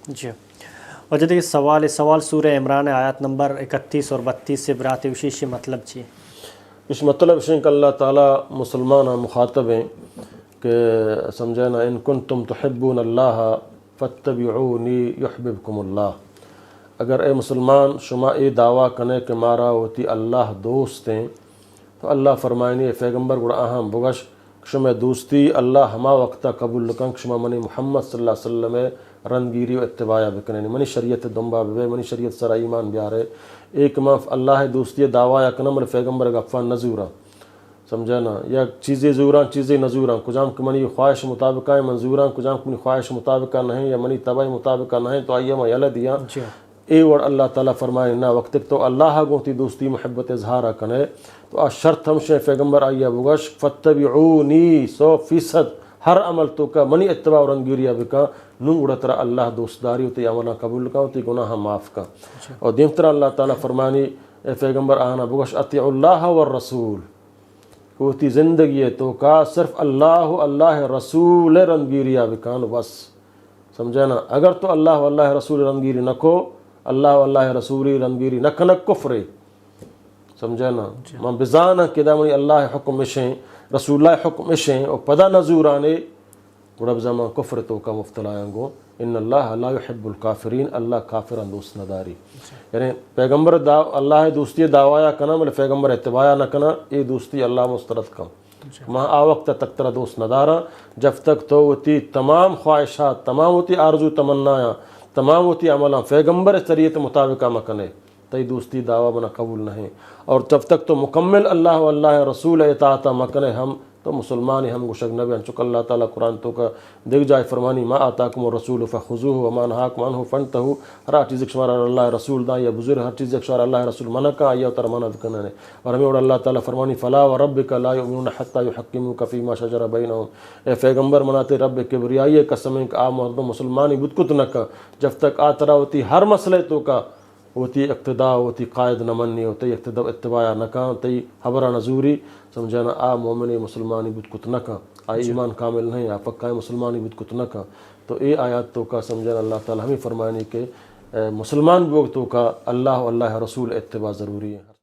جی اور جدید سوال سورہ عمران آیات نمبر 31 اور 32 سے برات وشیش مطلب چی اس مطلب سے کہ اللہ تعالیٰ مسلمان مخاطب ہیں کہ سمجھے نا ان کنتم تحبون اللہ فاتبعونی یحببکم اللہ. اگر اے مسلمان شما اے دعویٰ کنے کہ مارا ہوتی اللہ دوست ہیں تو اللہ فرمائنی اے پیغمبر گڑا اہم بگش شما دوستی اللہ ہما وقتا قبول لکن شما منی محمد صلی اللہ علیہ وسلم رنگیری و اتباعہ بکنی منی شریعت دنبا بے منی شریعت سر ایمان بیارے ایک ماف اللہ دوستی دعویٰ یا کنم پیغمبر گفان نزورا سمجھا نا یا چیزیں زوران چیزیں نزوران کجام کہ منی خواہش مطابقہ ہیں منظوران کجام کہ منی خواہش مطابقہ نہیں یا منی طبع مطابقہ نہیں تو آئیے میں یلہ دیا اے وڑ اللہ تعالیٰ فرمائے نا وقت تک تو اللہ گوتی دوستی محبت اظہارہ کنے تو آ شرط ہمشہ پیغمبر آئیے بگش فتبعونی 100% ہر عمل تو کا منی اتباع و رنگیریہ بکا نوں گڑا ترہ اللہ دوستداری ہوتی عملہ قبول کا ہوتی گناہ معاف کا. اور دیم طرح اللہ تعالیٰ فرمانی اے پیغمبر آنا بگش اطیع اللہ والرسول ہوتی زندگی تو کا صرف اللہ رسول رنگیریہ بکان بس سمجھے نا. اگر تو اللہ رسول رنگیری نکو اللہ رسولی رنگیری نکنک کفرے سمجھے نا ماں بزانہ کدا منی اللہ حکم اشیں رسول اللہ حکم اشیں اور پدا نزورانے گڑب زمان کفر تو کا مفتلائیں گو ان اللہ لا يحب الکافرین اللہ کافران دوست نداری. یعنی پیغمبر اللہ دوستی دعویٰ کنا ملے پیغمبر اتباعہ نہ کنا یہ دوستی اللہ مسترد کم ماں آوقت تک ترہ دوست ندارا جب تک تو ہوتی تمام خواہشات تمام ہوتی آرزو تمنایا تمام ہوتی عملہ پیغمبر شریعت مطابقہ مکنے تی دوستی دعویٰ بنا قبول نہیں. اور جب تک تو مکمل اللہ رسول اطاعت مکنے ہم تو مسلمان ہم گشک نبی انچک اللہ تعالیٰ قرآن تو کا دیکھ جائے فرمانی ما آتاکم الرسول فخذوه وما نهاکم عنه فانتهوا ہر چیز ایک شمار اللہ رسول دا یا بزرگ ہر چیز ایک شمار اللہ رسول منع کا یا تر منع بکنے اور ہمیں اور اللہ تعالیٰ فرمانی فلا وربک لا یؤمنون حتی یحکموک فیما شجر بینہم اے پیغمبر مناتے رب کبریائی قسم کہ آ مردم مسلمانی بدکت نہ جب تک آ ترا ہوتی ہر مسئلے تو کا ہوتی اقتداء ہوتی قائد نہ منی ہوتی اتباع نہ کہاں تی حبرہ نزوری سمجھانا آ مومنی مسلمانی بدکت نہ کہاں آ ایمان کامل نہیں آ پکا مسلمانی بدکت نہ کہاں. تو اے آیات تو کا سمجھانا اللہ تعالیٰ ہمیں فرمانی کہ مسلمان بوگ تو کا اللہ رسول اتباع ضروری ہے.